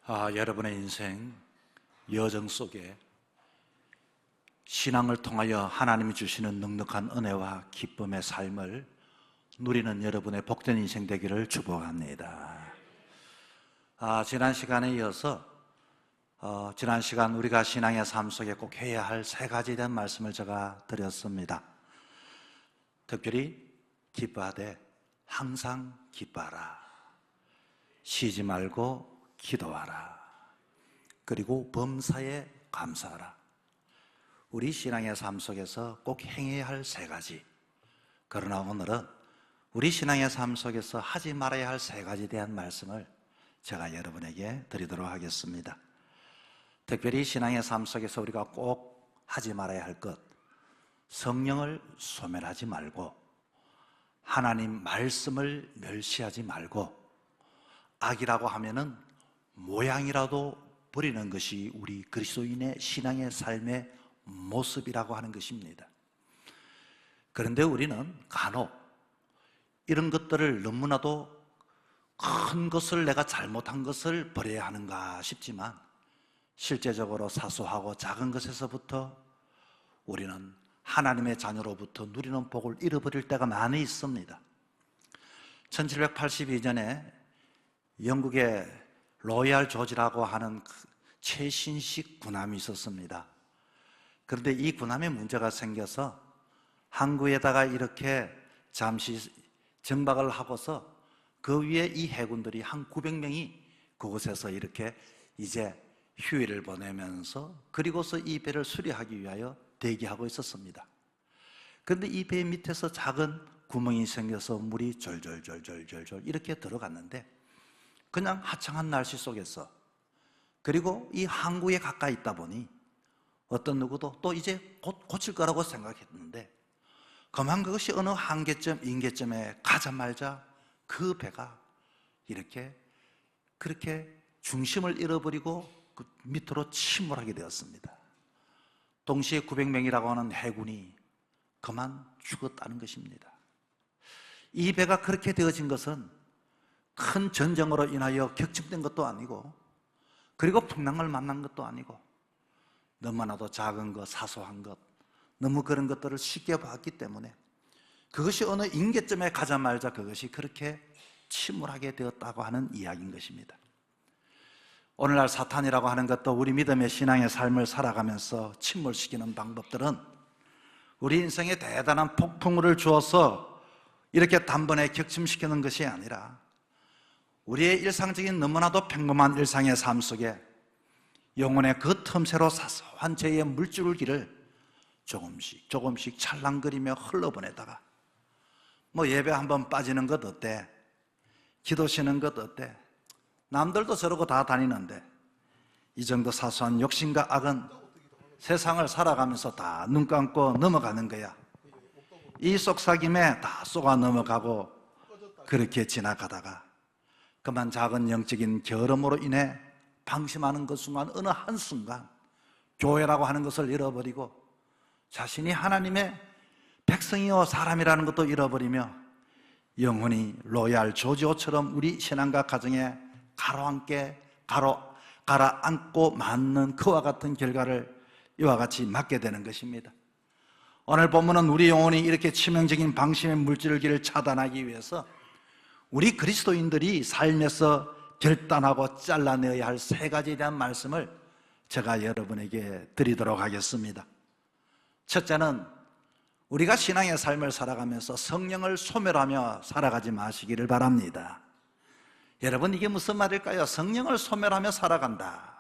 여러분의 인생 여정 속에 신앙을 통하여 하나님이 주시는 넉넉한 은혜와 기쁨의 삶을 누리는 여러분의 복된 인생 되기를 축복합니다. 지난 시간에 이어서 지난 시간 우리가 신앙의 삶 속에 꼭 해야 할 세 가지에 대한 말씀을 제가 드렸습니다. 특별히 기뻐하되 항상 기뻐하라, 쉬지 말고 기도하라, 그리고 범사에 감사하라. 우리 신앙의 삶 속에서 꼭 행해야 할 세 가지. 그러나 오늘은 우리 신앙의 삶 속에서 하지 말아야 할 세 가지에 대한 말씀을 제가 여러분에게 드리도록 하겠습니다. 특별히 신앙의 삶 속에서 우리가 꼭 하지 말아야 할 것, 성령을 소멸하지 말고 하나님 말씀을 멸시하지 말고 악이라고 하면은 모양이라도 버리는 것이 우리 그리스도인의 신앙의 삶의 모습이라고 하는 것입니다. 그런데 우리는 간혹 이런 것들을 너무나도 큰 것을 내가 잘못한 것을 버려야 하는가 싶지만 실제적으로 사소하고 작은 것에서부터 우리는 하나님의 자녀로부터 누리는 복을 잃어버릴 때가 많이 있습니다. 1782년에 영국의 로얄 조지라고 하는 최신식 군함이 있었습니다. 그런데 이 군함에 문제가 생겨서 항구에다가 이렇게 잠시 정박을 하고서 그 위에 이 해군들이 한 900명이 그곳에서 이렇게 이제 휴일을 보내면서 그리고서 이 배를 수리하기 위하여 대기하고 있었습니다. 그런데 이 배 밑에서 작은 구멍이 생겨서 물이 졸졸졸졸졸 이렇게 들어갔는데 그냥 화창한 날씨 속에서, 그리고 이 항구에 가까이 있다 보니 어떤 누구도 또 이제 곧 고칠 거라고 생각했는데 그만 그것이 어느 한계점, 임계점에 가자마자 그 배가 이렇게 그렇게 중심을 잃어버리고 그 밑으로 침몰하게 되었습니다. 동시에 900명이라고 하는 해군이 그만 죽었다는 것입니다. 이 배가 그렇게 되어진 것은 큰 전쟁으로 인하여 격침된 것도 아니고, 그리고 풍랑을 만난 것도 아니고, 너무나도 작은 것, 사소한 것, 너무 그런 것들을 쉽게 봤기 때문에 그것이 어느 임계점에 가자마자 그것이 그렇게 침몰하게 되었다고 하는 이야기인 것입니다. 오늘날 사탄이라고 하는 것도 우리 믿음의 신앙의 삶을 살아가면서 침몰시키는 방법들은 우리 인생에 대단한 폭풍우를 주어서 이렇게 단번에 격침시키는 것이 아니라 우리의 일상적인 너무나도 평범한 일상의 삶 속에 영혼의 그 틈새로 사소한 죄의 물줄기를 조금씩 조금씩 찰랑거리며 흘러보내다가 예배 한번 빠지는 것 어때? 기도 쉬는 것 어때? 남들도 저러고 다 다니는데 이 정도 사소한 욕심과 악은 세상을 살아가면서 다 눈 감고 넘어가는 거야. 이 속삭임에 다 쏘가 넘어가고 그렇게 지나가다가 그만 작은 영적인 결함으로 인해 방심하는 것 순간 어느 한순간 교회라고 하는 것을 잃어버리고 자신이 하나님의 백성이요 사람이라는 것도 잃어버리며 영혼이 로얄 조지호처럼 우리 신앙과 가정에 가라앉고 맞는 그와 같은 결과를 이와 같이 맞게 되는 것입니다. 오늘 본문은 우리 영혼이 이렇게 치명적인 방심의 물줄기를 차단하기 위해서 우리 그리스도인들이 삶에서 결단하고 잘라내어야 할 세 가지에 대한 말씀을 제가 여러분에게 드리도록 하겠습니다. 첫째는 우리가 신앙의 삶을 살아가면서 성령을 소멸하며 살아가지 마시기를 바랍니다. 여러분, 이게 무슨 말일까요? 성령을 소멸하며 살아간다.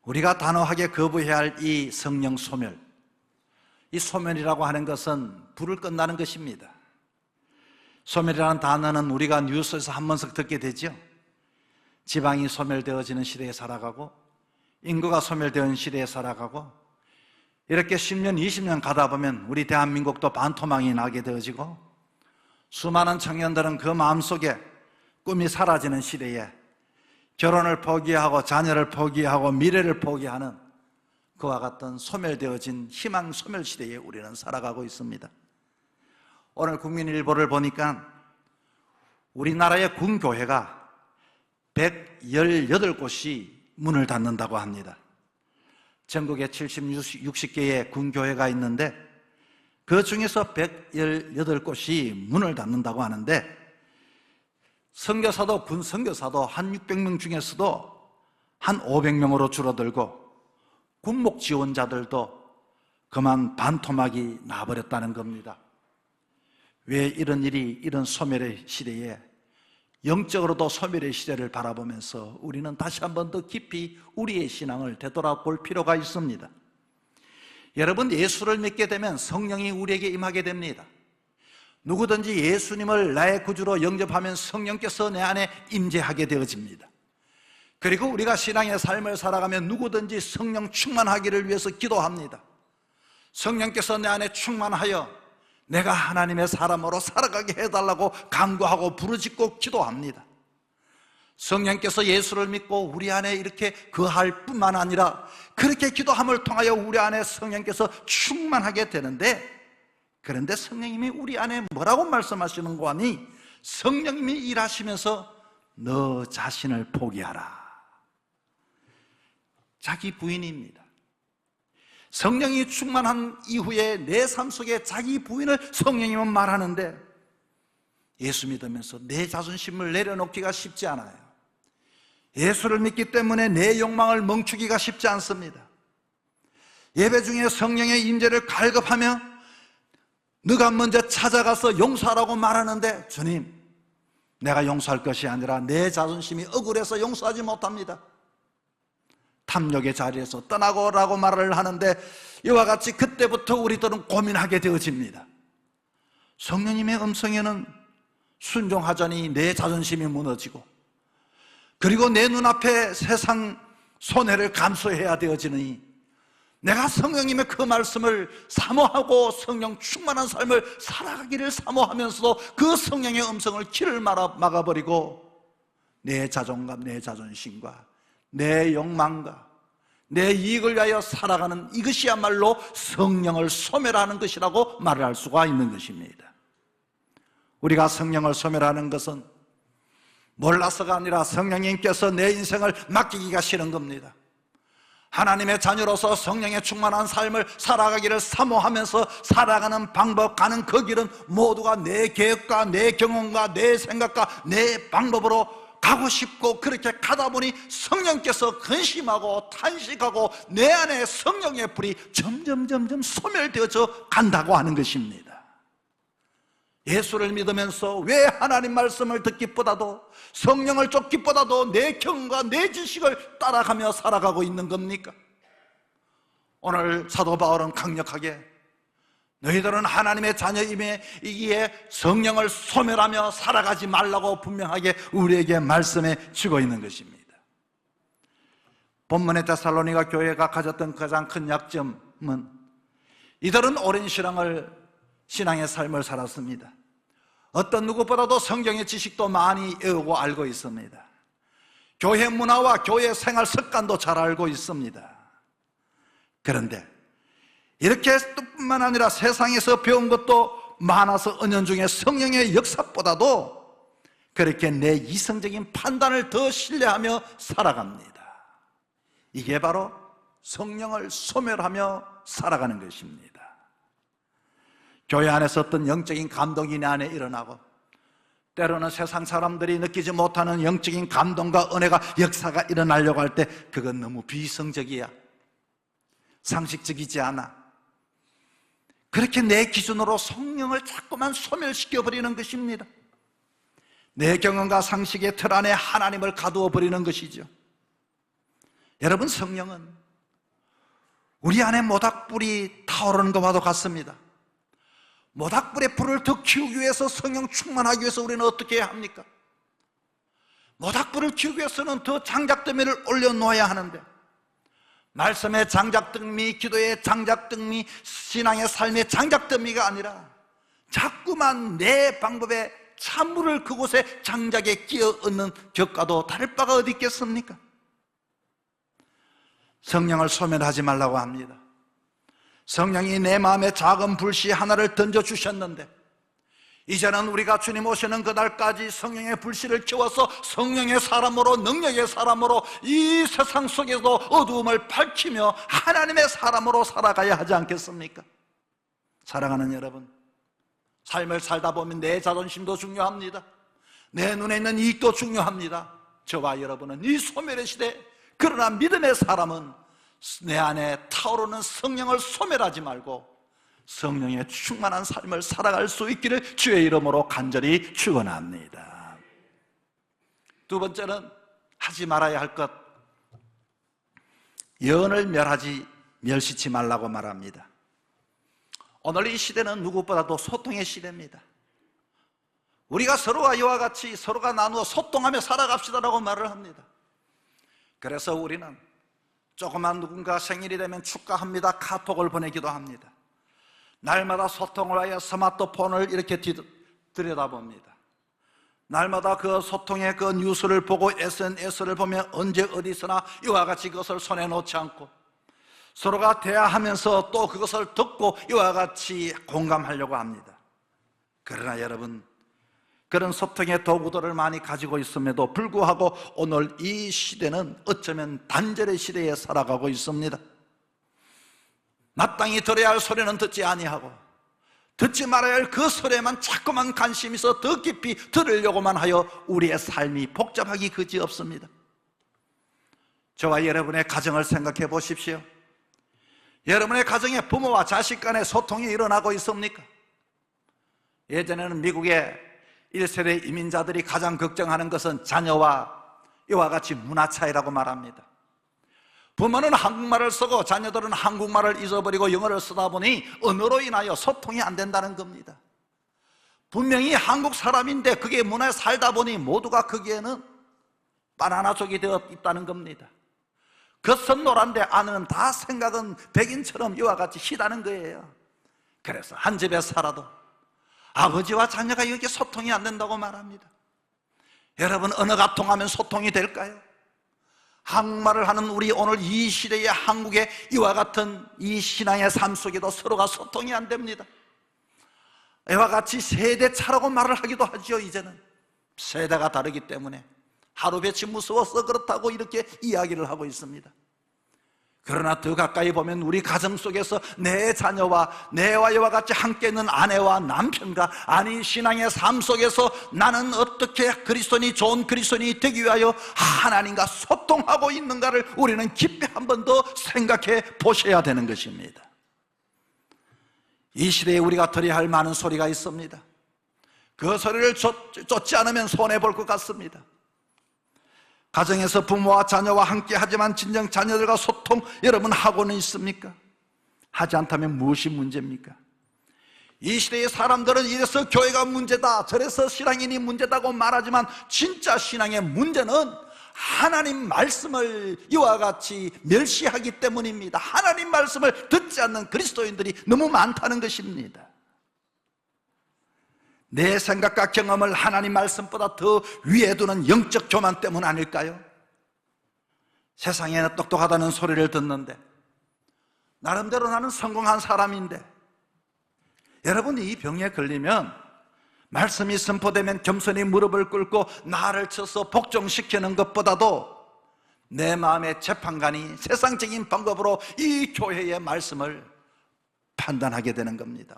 우리가 단호하게 거부해야 할 이 성령 소멸, 이 소멸이라고 하는 것은 불을 끝나는 것입니다. 소멸이라는 단어는 우리가 뉴스에서 한 번씩 듣게 되죠. 지방이 소멸되어지는 시대에 살아가고 인구가 소멸되는 시대에 살아가고 이렇게 10년, 20년 가다 보면 우리 대한민국도 반토막이 나게 되어지고 수많은 청년들은 그 마음속에 꿈이 사라지는 시대에 결혼을 포기하고 자녀를 포기하고 미래를 포기하는 그와 같은 소멸되어진 희망 소멸 시대에 우리는 살아가고 있습니다. 오늘 국민일보를 보니까 우리나라의 군교회가 118곳이 문을 닫는다고 합니다. 전국에 60개의 군교회가 있는데 그 중에서 118곳이 문을 닫는다고 하는데, 선교사도, 군 선교사도 한 600명 중에서도 한 500명으로 줄어들고 군목 지원자들도 그만 반토막이 나버렸다는 겁니다. 왜 이런 일이, 이런 소멸의 시대에, 영적으로도 소멸의 시대를 바라보면서 우리는 다시 한번 더 깊이 우리의 신앙을 되돌아볼 필요가 있습니다. 여러분, 예수를 믿게 되면 성령이 우리에게 임하게 됩니다. 누구든지 예수님을 나의 구주로 영접하면 성령께서 내 안에 임재하게 되어집니다. 그리고 우리가 신앙의 삶을 살아가면 누구든지 성령 충만하기를 위해서 기도합니다. 성령께서 내 안에 충만하여 내가 하나님의 사람으로 살아가게 해달라고 간구하고 부르짖고 기도합니다. 성령께서 예수를 믿고 우리 안에 이렇게 거할 뿐만 아니라 그렇게 기도함을 통하여 우리 안에 성령께서 충만하게 되는데, 그런데 성령님이 우리 안에 뭐라고 말씀하시는 거 아니? 성령님이 일하시면서 너 자신을 포기하라. 자기 부인입니다. 성령이 충만한 이후에 내 삶 속에 자기 부인을 성령님은 말하는데, 예수 믿으면서 내 자존심을 내려놓기가 쉽지 않아요. 예수를 믿기 때문에 내 욕망을 멈추기가 쉽지 않습니다. 예배 중에 성령의 임재를 갈급하며 네가 먼저 찾아가서 용서하라고 말하는데, 주님, 내가 용서할 것이 아니라 내 자존심이 억울해서 용서하지 못합니다. 탐욕의 자리에서 떠나고라고 말을 하는데, 이와 같이 그때부터 우리들은 고민하게 되어집니다. 성령님의 음성에는 순종하자니 내 자존심이 무너지고, 그리고 내 눈앞에 세상 손해를 감수해야 되어지니, 내가 성령님의 그 말씀을 사모하고 성령 충만한 삶을 살아가기를 사모하면서도 그 성령의 음성을 길을 막아버리고 내 자존감, 내 자존심과 내 욕망과 내 이익을 위하여 살아가는, 이것이야말로 성령을 소멸하는 것이라고 말을 할 수가 있는 것입니다. 우리가 성령을 소멸하는 것은 몰라서가 아니라 성령님께서 내 인생을 맡기기가 싫은 겁니다. 하나님의 자녀로서 성령의 충만한 삶을 살아가기를 사모하면서 살아가는 방법, 가는 그 길은 모두가 내 계획과 내 경험과 내 생각과 내 방법으로 가고 싶고, 그렇게 가다 보니 성령께서 근심하고 탄식하고 내 안에 성령의 불이 점점 소멸되어져 간다고 하는 것입니다. 예수를 믿으면서 왜 하나님 말씀을 듣기보다도, 성령을 쫓기보다도 내 경험과 내 지식을 따라가며 살아가고 있는 겁니까? 오늘 사도 바울은 강력하게 너희들은 하나님의 자녀임이기에 성령을 소멸하며 살아가지 말라고 분명하게 우리에게 말씀해 주고 있는 것입니다. 본문의 데살로니가 교회가 가졌던 가장 큰 약점은 이들은 오랜 신앙의 삶을 살았습니다. 어떤 누구보다도 성경의 지식도 많이 외우고 알고 있습니다. 교회 문화와 교회 생활 습관도 잘 알고 있습니다. 그런데 이렇게 뿐만 아니라 세상에서 배운 것도 많아서 은연중에 성령의 역사보다도 그렇게 내 이성적인 판단을 더 신뢰하며 살아갑니다. 이게 바로 성령을 소멸하며 살아가는 것입니다. 교회 안에서 어떤 영적인 감동이 내 안에 일어나고, 때로는 세상 사람들이 느끼지 못하는 영적인 감동과 은혜가, 역사가 일어나려고 할 때 그건 너무 비이성적이야, 상식적이지 않아. 그렇게 내 기준으로 성령을 자꾸만 소멸시켜버리는 것입니다. 내 경험과 상식의 틀 안에 하나님을 가두어 버리는 것이죠. 여러분, 성령은 우리 안에 모닥불이 타오르는 것과도 같습니다. 모닥불의 불을 더 키우기 위해서, 성령 충만하기 위해서 우리는 어떻게 해야 합니까? 모닥불을 키우기 위해서는 더 장작더미를 올려놓아야 하는데, 말씀의 장작더미, 기도의 장작더미, 신앙의 삶의 장작더미가 아니라 자꾸만 내 방법에 찬물을 그곳에 장작에 끼어 얻는 격과도 다를 바가 어디 있겠습니까? 성령을 소멸하지 말라고 합니다. 성령이 내 마음에 작은 불씨 하나를 던져주셨는데 이제는 우리가 주님 오시는 그날까지 성령의 불씨를 키워서 성령의 사람으로, 능력의 사람으로 이 세상 속에도 어두움을 밝히며 하나님의 사람으로 살아가야 하지 않겠습니까? 사랑하는 여러분, 삶을 살다 보면 내 자존심도 중요합니다. 내 눈에 있는 이익도 중요합니다. 저와 여러분은 이 소멸의 시대, 그러나 믿음의 사람은 내 안에 타오르는 성령을 소멸하지 말고 성령의 충만한 삶을 살아갈 수 있기를 주의 이름으로 간절히 축원합니다. 두 번째는 하지 말아야 할 것, 예언을 멸시치 말라고 말합니다. 오늘 이 시대는 누구보다도 소통의 시대입니다. 우리가 서로가 이와 같이 서로가 나누어 소통하며 살아갑시다라고 말을 합니다. 그래서 우리는 조그만 누군가 생일이 되면 축하합니다, 카톡을 보내기도 합니다. 날마다 소통을 하여 스마트폰을 이렇게 들여다봅니다. 날마다 그 소통의 그 뉴스를 보고 SNS를 보면 언제 어디서나 이와 같이 그것을 손에 놓지 않고 서로가 대화하면서 또 그것을 듣고 이와 같이 공감하려고 합니다. 그러나 여러분, 그런 소통의 도구들을 많이 가지고 있음에도 불구하고 오늘 이 시대는 어쩌면 단절의 시대에 살아가고 있습니다. 마땅히 들어야 할 소리는 듣지 아니하고 듣지 말아야 할 그 소리에만 자꾸만 관심이 있어 더 깊이 들으려고만 하여 우리의 삶이 복잡하기 그지없습니다. 저와 여러분의 가정을 생각해 보십시오. 여러분의 가정에 부모와 자식 간의 소통이 일어나고 있습니까? 예전에는 미국의 1세대 이민자들이 가장 걱정하는 것은 자녀와 이와 같이 문화 차이라고 말합니다. 부모는 한국말을 쓰고 자녀들은 한국말을 잊어버리고 영어를 쓰다 보니 언어로 인하여 소통이 안 된다는 겁니다. 분명히 한국 사람인데 그게 문화에 살다 보니 모두가 거기에는 바나나족이 되어 있다는 겁니다. 겉은 노란데 안은 다 생각은 백인처럼 이와 같이 희다는 거예요. 그래서 한 집에 살아도 아버지와 자녀가 이렇게 소통이 안 된다고 말합니다. 여러분, 언어가 통하면 소통이 될까요? 한국말을 하는 우리 오늘 이 시대의 한국의 이와 같은 이 신앙의 삶 속에도 서로가 소통이 안 됩니다. 이와 같이 세대 차라고 말을 하기도 하죠. 이제는 세대가 다르기 때문에 하루 배치 무서워서 그렇다고 이렇게 이야기를 하고 있습니다. 그러나 더 가까이 보면 우리 가정 속에서 내 자녀와 내와 이와 같이 함께 있는 아내와 남편과 아니 신앙의 삶 속에서 나는 어떻게 그리스도인이 좋은 그리스도인이 되기 위하여 하나님과 소통하고 있는가를 우리는 깊이 한 번 더 생각해 보셔야 되는 것입니다. 이 시대에 우리가 들어야 할 많은 소리가 있습니다. 그 소리를 쫓지 않으면 손해볼 것 같습니다. 가정에서 부모와 자녀와 함께 하지만 진정 자녀들과 소통 여러분 하고는 있습니까? 하지 않다면 무엇이 문제입니까? 이 시대의 사람들은 이래서 교회가 문제다, 저래서 신앙인이 문제다고 말하지만 진짜 신앙의 문제는 하나님 말씀을 이와 같이 멸시하기 때문입니다. 하나님 말씀을 듣지 않는 그리스도인들이 너무 많다는 것입니다. 내 생각과 경험을 하나님 말씀보다 더 위에 두는 영적 교만 때문 아닐까요? 세상에는 똑똑하다는 소리를 듣는데 나름대로 나는 성공한 사람인데, 여러분, 이 병에 걸리면 말씀이 선포되면 겸손히 무릎을 꿇고 나를 쳐서 복종시키는 것보다도 내 마음의 재판관이 세상적인 방법으로 이 교회의 말씀을 판단하게 되는 겁니다.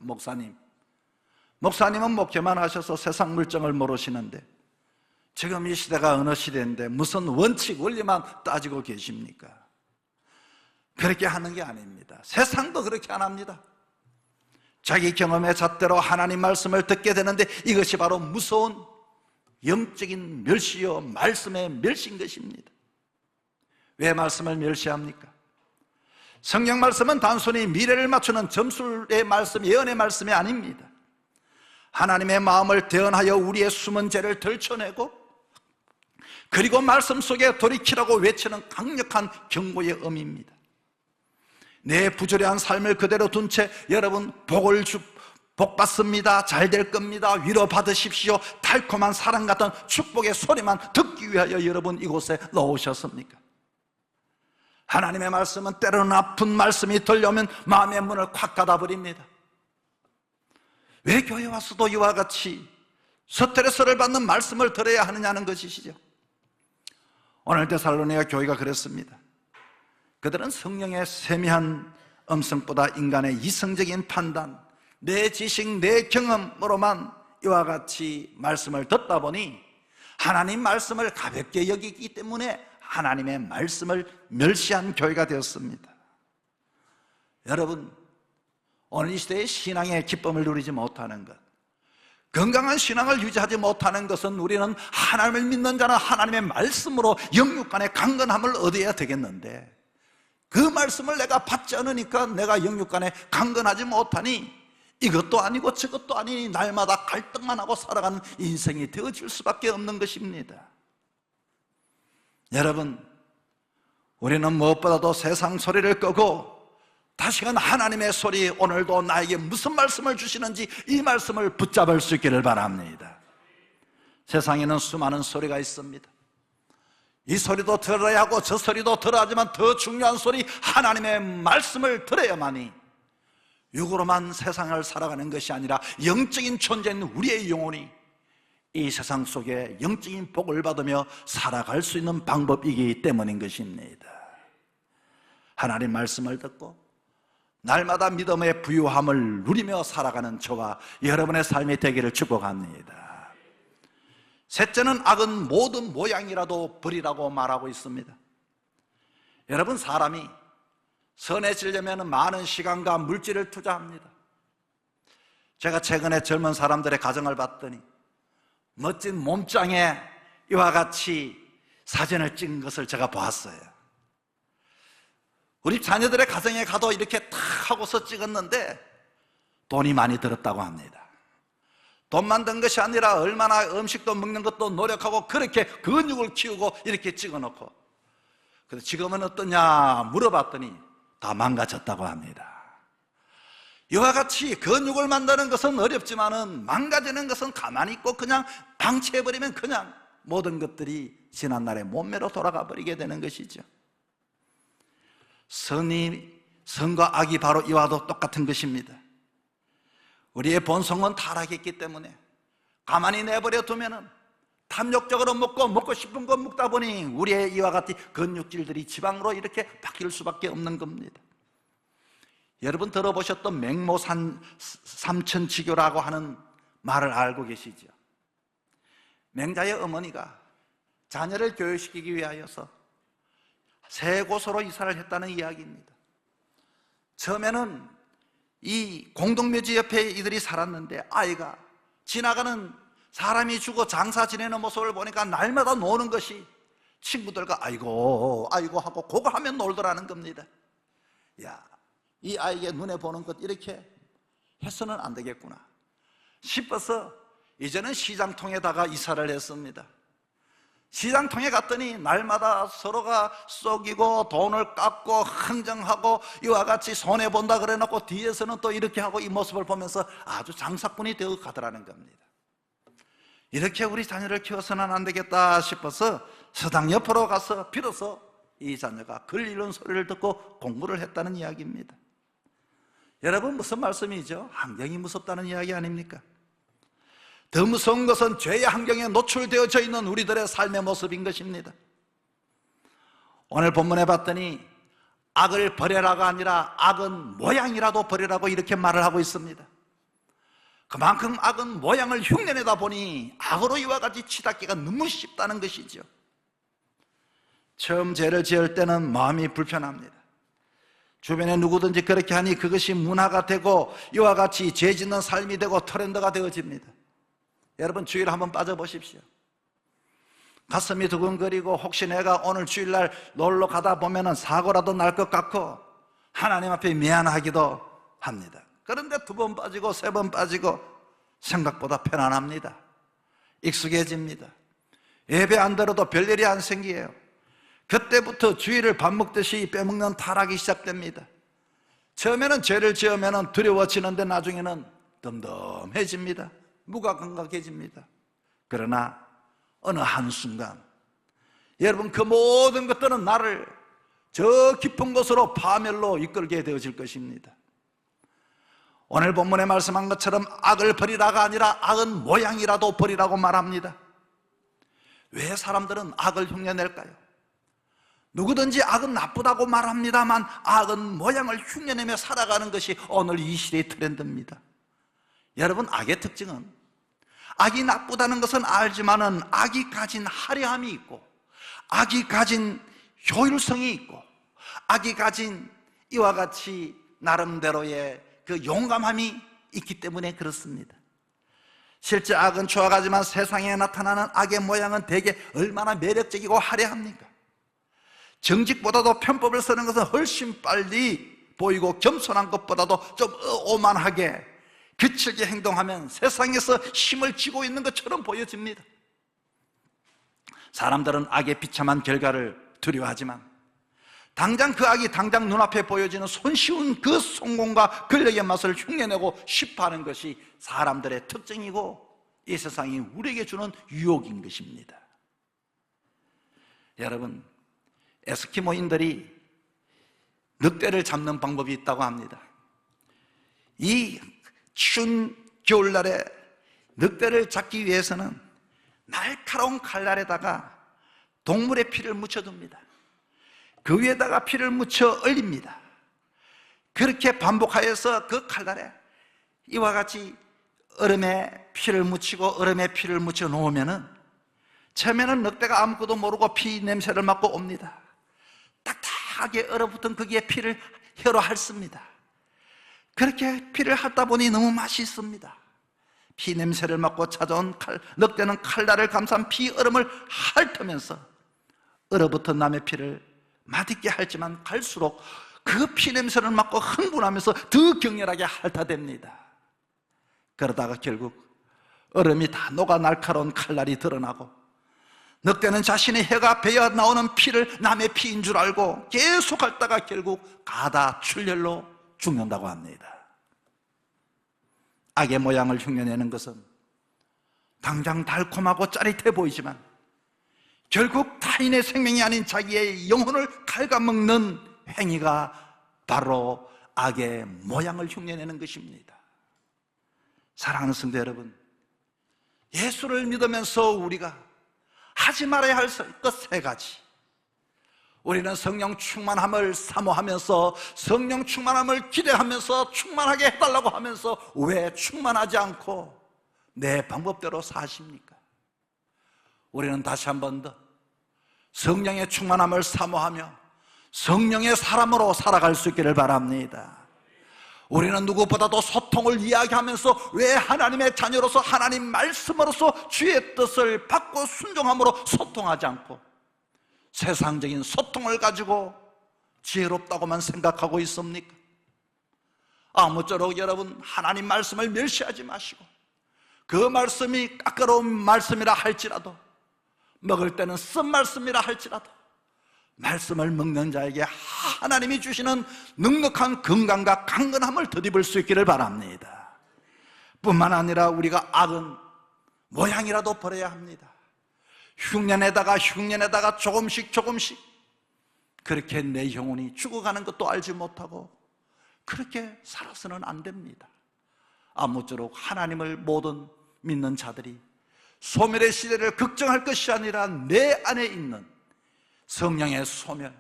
목사님은 목회만 하셔서 세상 물정을 모르시는데 지금 이 시대가 어느 시대인데 무슨 원칙, 원리만 따지고 계십니까? 그렇게 하는 게 아닙니다. 세상도 그렇게 안 합니다. 자기 경험의 잣대로 하나님 말씀을 듣게 되는데 이것이 바로 무서운 영적인 멸시요 말씀의 멸시인 것입니다. 왜 말씀을 멸시합니까? 성경 말씀은 단순히 미래를 맞추는 점술의 말씀, 예언의 말씀이 아닙니다. 하나님의 마음을 대언하여 우리의 숨은 죄를 들춰내고 그리고 말씀 속에 돌이키라고 외치는 강력한 경고의 의미입니다. 내 부조리한 삶을 그대로 둔 채 여러분 복 받습니다, 잘 될 겁니다, 위로 받으십시오, 달콤한 사랑 같은 축복의 소리만 듣기 위하여 여러분 이곳에 나오셨습니까? 하나님의 말씀은 때로는 아픈 말씀이 들려오면 마음의 문을 콱 닫아버립니다. 왜 교회 와서도 이와 같이 스트레스를 받는 말씀을 들어야 하느냐는 것이시죠. 오늘 데살로니가 교회가 그랬습니다. 그들은 성령의 세미한 음성보다 인간의 이성적인 판단, 내 지식, 내 경험으로만 이와 같이 말씀을 듣다 보니 하나님 말씀을 가볍게 여기기 때문에 하나님의 말씀을 멸시한 교회가 되었습니다. 여러분, 오늘 이 시대의 신앙의 기쁨을 누리지 못하는 것, 건강한 신앙을 유지하지 못하는 것은 우리는 하나님을 믿는 자는 하나님의 말씀으로 영육간의 강건함을 얻어야 되겠는데 그 말씀을 내가 받지 않으니까 내가 영육간에 강건하지 못하니 이것도 아니고 저것도 아니니 날마다 갈등만 하고 살아가는 인생이 되어질 수밖에 없는 것입니다. 여러분, 우리는 무엇보다도 세상 소리를 끄고 다시금 하나님의 소리, 오늘도 나에게 무슨 말씀을 주시는지 이 말씀을 붙잡을 수 있기를 바랍니다. 세상에는 수많은 소리가 있습니다. 이 소리도 들어야 하고 저 소리도 들어야 하지만 더 중요한 소리, 하나님의 말씀을 들어야만이 육으로만 세상을 살아가는 것이 아니라 영적인 존재인 우리의 영혼이 이 세상 속에 영적인 복을 받으며 살아갈 수 있는 방법이기 때문인 것입니다. 하나님 말씀을 듣고 날마다 믿음의 부유함을 누리며 살아가는 저와 여러분의 삶이 되기를 축복합니다. 셋째는 악은 모든 모양이라도 버리라고 말하고 있습니다. 여러분, 사람이 선해지려면 많은 시간과 물질을 투자합니다. 제가 최근에 젊은 사람들의 가정을 봤더니 멋진 몸짱에 이와 같이 사진을 찍은 것을 제가 보았어요. 우리 자녀들의 가정에 가도 이렇게 탁 하고서 찍었는데 돈이 많이 들었다고 합니다. 돈만 든 것이 아니라 얼마나 음식도 먹는 것도 노력하고 그렇게 근육을 키우고 이렇게 찍어놓고, 그래서 지금은 어떠냐 물어봤더니 다 망가졌다고 합니다. 이와 같이 근육을 만드는 것은 어렵지만은 망가지는 것은 가만히 있고 그냥 방치해버리면 그냥 모든 것들이 지난날의 몸매로 돌아가 버리게 되는 것이죠. 선과 악이 바로 이와도 똑같은 것입니다. 우리의 본성은 타락했기 때문에 가만히 내버려 두면은 탐욕적으로 먹고 싶은 거 먹다 보니 우리의 이와 같은 근육질들이 지방으로 이렇게 바뀔 수밖에 없는 겁니다. 여러분 들어보셨던 맹모산 삼천지교라고 하는 말을 알고 계시죠? 맹자의 어머니가 자녀를 교육시키기 위하여서 세 곳으로 이사를 했다는 이야기입니다. 처음에는 이 공동묘지 옆에 이들이 살았는데 아이가 지나가는 사람이 죽어 장사 지내는 모습을 보니까 날마다 노는 것이 친구들과 아이고 하고 그거 하면 놀더라는 겁니다. 야, 이 아이의 눈에 보는 것 이렇게 해서는 안 되겠구나 싶어서 이제는 시장통에다가 이사를 했습니다. 시장통에 갔더니 날마다 서로가 속이고 돈을 깎고 흥정하고 이와 같이 손해본다 그래 놓고 뒤에서는 또 이렇게 하고 이 모습을 보면서 아주 장사꾼이 되어 가더라는 겁니다. 이렇게 우리 자녀를 키워서는 안 되겠다 싶어서 서당 옆으로 가서 비로소 이 자녀가 글 읽는 소리를 듣고 공부를 했다는 이야기입니다. 여러분, 무슨 말씀이죠? 환경이 무섭다는 이야기 아닙니까? 더 무서운 것은 죄의 환경에 노출되어져 있는 우리들의 삶의 모습인 것입니다. 오늘 본문에 봤더니 악을 버려라가 아니라 악은 모양이라도 버리라고 이렇게 말을 하고 있습니다. 그만큼 악은 모양을 흉내내다 보니 악으로 이와 같이 치닫기가 너무 쉽다는 것이죠. 처음 죄를 지을 때는 마음이 불편합니다. 주변에 누구든지 그렇게 하니 그것이 문화가 되고 이와 같이 죄 짓는 삶이 되고 트렌드가 되어집니다. 여러분, 주일 한번 빠져보십시오. 가슴이 두근거리고 혹시 내가 오늘 주일날 놀러 가다 보면 사고라도 날 것 같고 하나님 앞에 미안하기도 합니다. 그런데 2번 빠지고 3번 빠지고 생각보다 편안합니다. 익숙해집니다. 예배 안 들어도 별일이 안 생겨요. 그때부터 주일을 밥 먹듯이 빼먹는 타락이 시작됩니다. 처음에는 죄를 지으면 두려워지는데 나중에는 덤덤해집니다. 무감각해집니다. 그러나 어느 한순간 여러분, 그 모든 것들은 나를 저 깊은 곳으로 파멸로 이끌게 되어질 것입니다. 오늘 본문에 말씀한 것처럼 악을 버리라가 아니라 악은 모양이라도 버리라고 말합니다. 왜 사람들은 악을 흉내낼까요? 누구든지 악은 나쁘다고 말합니다만 악은 모양을 흉내내며 살아가는 것이 오늘 이 시대의 트렌드입니다. 여러분, 악의 특징은 악이 나쁘다는 것은 알지만은 악이 가진 화려함이 있고 악이 가진 효율성이 있고 악이 가진 이와 같이 나름대로의 그 용감함이 있기 때문에 그렇습니다. 실제 악은 추악하지만 세상에 나타나는 악의 모양은 대개 얼마나 매력적이고 화려합니까? 정직보다도 편법을 쓰는 것은 훨씬 빨리 보이고 겸손한 것보다도 좀 오만하게 거칠게 행동하면 세상에서 힘을 쥐고 있는 것처럼 보여집니다. 사람들은 악의 비참한 결과를 두려워하지만 당장 그 악이 당장 눈앞에 보여지는 손쉬운 그 성공과 권력의 맛을 흉내내고 싶어하는 것이 사람들의 특징이고 이 세상이 우리에게 주는 유혹인 것입니다. 여러분, 에스키모인들이 늑대를 잡는 방법이 있다고 합니다. 이 추운 겨울날에 늑대를 잡기 위해서는 날카로운 칼날에다가 동물의 피를 묻혀둡니다. 그 위에다가 피를 묻혀 얼립니다. 그렇게 반복하여서 그 칼날에 이와 같이 얼음에 피를 묻히고 얼음에 피를 묻혀 놓으면은 처음에는 늑대가 아무것도 모르고 피 냄새를 맡고 옵니다. 딱딱하게 얼어붙은 거기에 피를 혀로 핥습니다. 그렇게 피를 핥다 보니 너무 맛있습니다. 피 냄새를 맡고 찾아온 늑대는 칼날을 감싼 피 얼음을 핥으면서 얼어붙은 남의 피를 맛있게 핥지만 갈수록 그 피 냄새를 맡고 흥분하면서 더 격렬하게 핥아댑니다. 그러다가 결국 얼음이 다 녹아 날카로운 칼날이 드러나고 늑대는 자신의 혀가 베어 나오는 피를 남의 피인 줄 알고 계속 핥다가 결국 가다 출혈로 죽는다고 합니다. 악의 모양을 흉내내는 것은 당장 달콤하고 짜릿해 보이지만 결국 타인의 생명이 아닌 자기의 영혼을 갉아먹는 행위가 바로 악의 모양을 흉내내는 것입니다. 사랑하는 성도 여러분, 예수를 믿으면서 우리가 하지 말아야 할 것 세 가지. 우리는 성령 충만함을 사모하면서 성령 충만함을 기대하면서 충만하게 해달라고 하면서 왜 충만하지 않고 내 방법대로 사십니까? 우리는 다시 한 번 더 성령의 충만함을 사모하며 성령의 사람으로 살아갈 수 있기를 바랍니다. 우리는 누구보다도 소통을 이야기하면서 왜 하나님의 자녀로서 하나님 말씀으로서 주의 뜻을 받고 순종함으로 소통하지 않고 세상적인 소통을 가지고 지혜롭다고만 생각하고 있습니까? 아무쪼록 여러분, 하나님 말씀을 멸시하지 마시고 그 말씀이 까다로운 말씀이라 할지라도 먹을 때는 쓴 말씀이라 할지라도 말씀을 먹는 자에게 하나님이 주시는 넉넉한 건강과 강건함을 덧입을 수 있기를 바랍니다. 뿐만 아니라 우리가 악은 모양이라도 버려야 합니다. 흉내내다가 조금씩 그렇게 내 영혼이 죽어가는 것도 알지 못하고 그렇게 살아서는 안 됩니다. 아무쪼록 하나님을 모든 믿는 자들이 소멸의 시대를 걱정할 것이 아니라 내 안에 있는 성령의 소멸,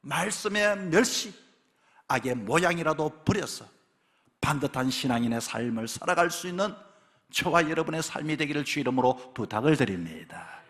말씀의 멸시, 악의 모양이라도 버려서 반듯한 신앙인의 삶을 살아갈 수 있는 저와 여러분의 삶이 되기를 주 이름으로 부탁을 드립니다.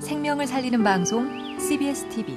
생명을 살리는 방송 CBS TV